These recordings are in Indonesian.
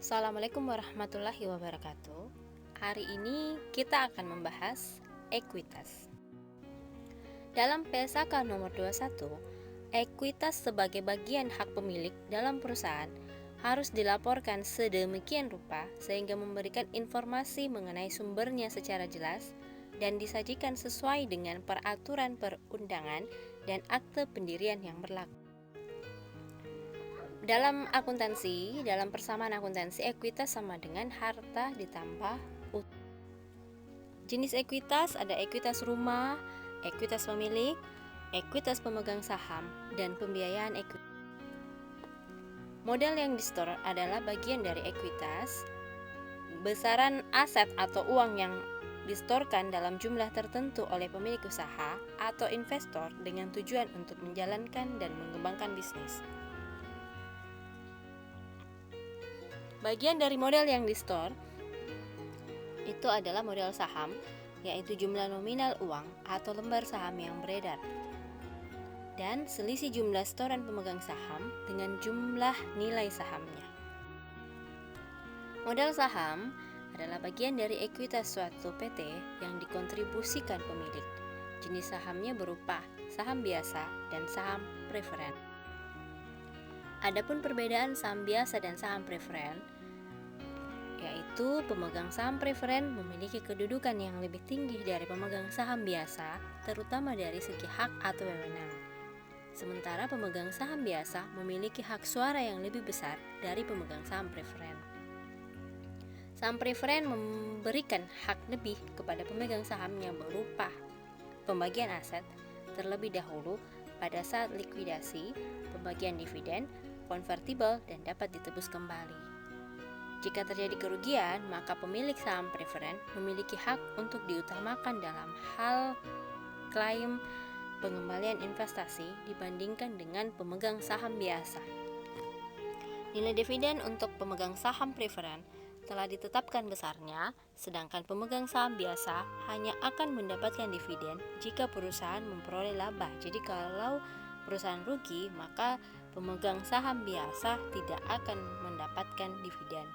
Assalamualaikum warahmatullahi wabarakatuh. Hari ini kita akan membahas ekuitas. Dalam PSAK nomor 21, ekuitas sebagai bagian hak pemilik dalam perusahaan harus dilaporkan sedemikian rupa sehingga memberikan informasi mengenai sumbernya secara jelas dan disajikan sesuai dengan peraturan perundangan dan akte pendirian yang berlaku. Dalam persamaan akuntansi, ekuitas sama dengan harta ditambah utang. Jenis ekuitas ada ekuitas rumah, ekuitas pemilik, ekuitas pemegang saham, dan pembiayaan ekuitas. Modal yang disetor adalah bagian dari ekuitas. Besaran aset atau uang yang disetorkan dalam jumlah tertentu oleh pemilik usaha atau investor dengan tujuan untuk menjalankan dan mengembangkan bisnis. Bagian dari modal yang di-store itu adalah modal saham, yaitu jumlah nominal uang atau lembar saham yang beredar, dan selisih jumlah setoran pemegang saham dengan jumlah nilai sahamnya. Modal saham adalah bagian dari ekuitas suatu PT yang dikontribusikan pemilik. Jenis sahamnya berupa saham biasa dan saham preferen. Adapun perbedaan saham biasa dan saham preferen, yaitu pemegang saham preferen memiliki kedudukan yang lebih tinggi dari pemegang saham biasa, terutama dari segi hak atau wewenang. Sementara pemegang saham biasa memiliki hak suara yang lebih besar dari pemegang saham preferen. Saham preferen memberikan hak lebih kepada pemegang sahamnya berupa pembagian aset terlebih dahulu pada saat likuidasi, pembagian dividen, konvertibel, dan dapat ditebus kembali. Jika terjadi kerugian, maka pemilik saham preferen memiliki hak untuk diutamakan dalam hal klaim pengembalian investasi dibandingkan dengan pemegang saham biasa. Nilai dividen untuk pemegang saham preferen telah ditetapkan besarnya, sedangkan pemegang saham biasa hanya akan mendapatkan dividen jika perusahaan memperoleh laba. Jadi kalau perusahaan rugi, maka pemegang saham biasa tidak akan mendapatkan dividen.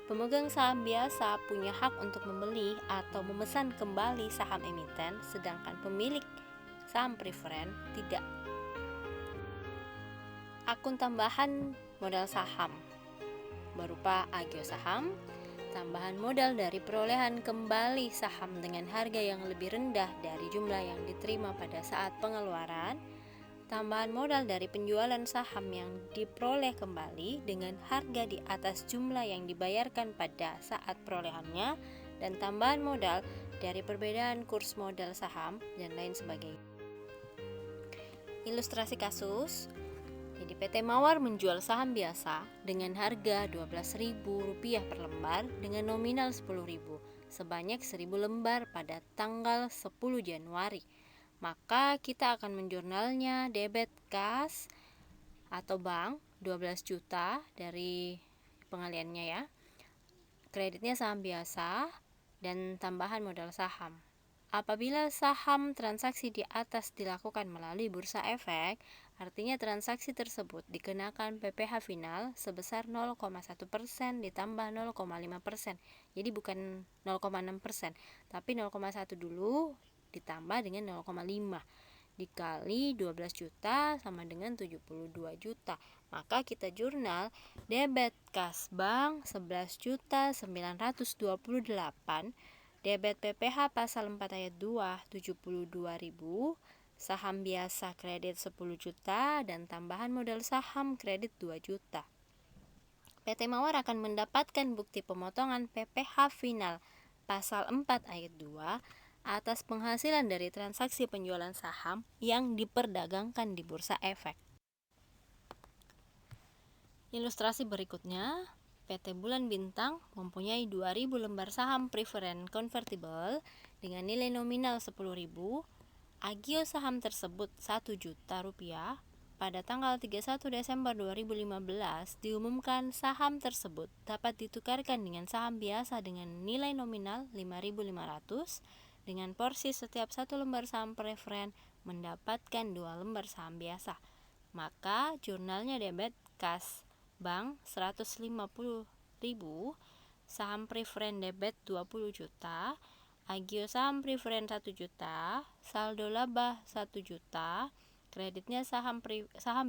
Pemegang saham biasa punya hak untuk membeli atau memesan kembali saham emiten, sedangkan pemilik saham preferen tidak. Akun tambahan modal saham berupa agio saham, tambahan modal dari perolehan kembali saham dengan harga yang lebih rendah dari jumlah yang diterima pada saat pengeluaran, tambahan modal dari penjualan saham yang diperoleh kembali dengan harga di atas jumlah yang dibayarkan pada saat perolehannya, dan tambahan modal dari perbedaan kurs modal saham, dan lain sebagainya. Ilustrasi kasus. Jadi PT Mawar menjual saham biasa dengan harga Rp12.000 per lembar dengan nominal Rp10.000 sebanyak 1.000 lembar pada tanggal 10 Januari. Maka kita akan menjurnalnya debit kas atau bank 12 juta dari pengaliannya ya. Kreditnya saham biasa dan tambahan modal saham. Apabila saham transaksi di atas dilakukan melalui bursa efek, artinya transaksi tersebut dikenakan PPh final sebesar 0,1% ditambah 0,5%. Jadi bukan 0,6%, tapi 0,1 dulu ditambah dengan 0,5 dikali 12 juta sama dengan 72 juta. Maka kita jurnal debit kas bank 11.928, debit PPh pasal 4 ayat 2 72.000, saham biasa kredit 10 juta dan tambahan modal saham kredit 2 juta. PT Mawar akan mendapatkan bukti pemotongan PPh final pasal 4 ayat 2 atas penghasilan dari transaksi penjualan saham yang diperdagangkan di bursa efek. Ilustrasi berikutnya, PT Bulan Bintang mempunyai 2.000 lembar saham preferen konvertibel dengan nilai nominal Rp10.000. Agio saham tersebut Rp1 juta. Pada tanggal 31 Desember 2015 diumumkan saham tersebut dapat ditukarkan dengan saham biasa dengan nilai nominal Rp5.500 dengan porsi setiap 1 lembar saham preferen mendapatkan 2 lembar saham biasa. Maka jurnalnya debit kas bank 150 saham preferen debit 20 juta, agio saham preferen 1 juta, saldo laba 1 juta, kreditnya saham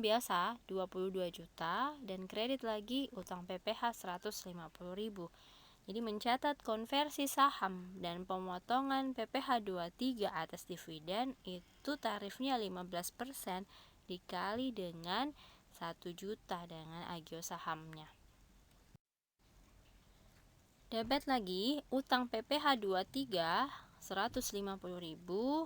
biasa 22 juta, dan kredit lagi utang PPh 150.000. Jadi mencatat konversi saham dan pemotongan PPh 23 atas dividen itu tarifnya 15% dikali dengan 1 juta dengan agio sahamnya. Debit lagi, utang PPh 23 150.000,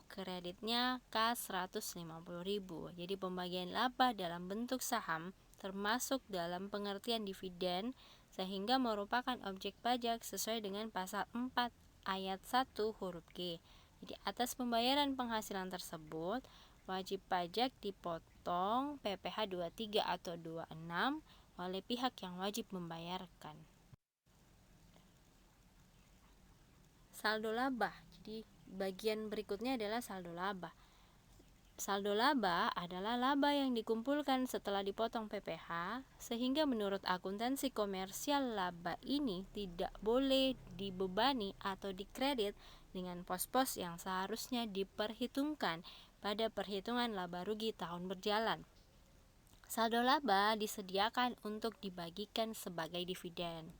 kreditnya kas 150.000. Jadi pembagian laba dalam bentuk saham termasuk dalam pengertian dividen sehingga merupakan objek pajak sesuai dengan pasal 4 ayat 1 huruf G. Jadi atas pembayaran penghasilan tersebut wajib pajak dipotong PPh 23 atau 26 oleh pihak yang wajib membayarkan. Saldo laba. Jadi bagian berikutnya adalah saldo laba. Saldo laba adalah laba yang dikumpulkan setelah dipotong PPh, sehingga menurut akuntansi komersial laba ini tidak boleh dibebani atau dikredit dengan pos-pos yang seharusnya diperhitungkan pada perhitungan laba rugi tahun berjalan. Saldo laba disediakan untuk dibagikan sebagai dividen.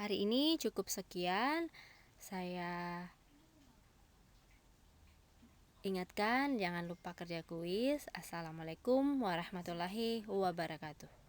Hari ini cukup sekian. Saya ingatkan jangan lupa kerja kuis. Assalamualaikum warahmatullahi wabarakatuh.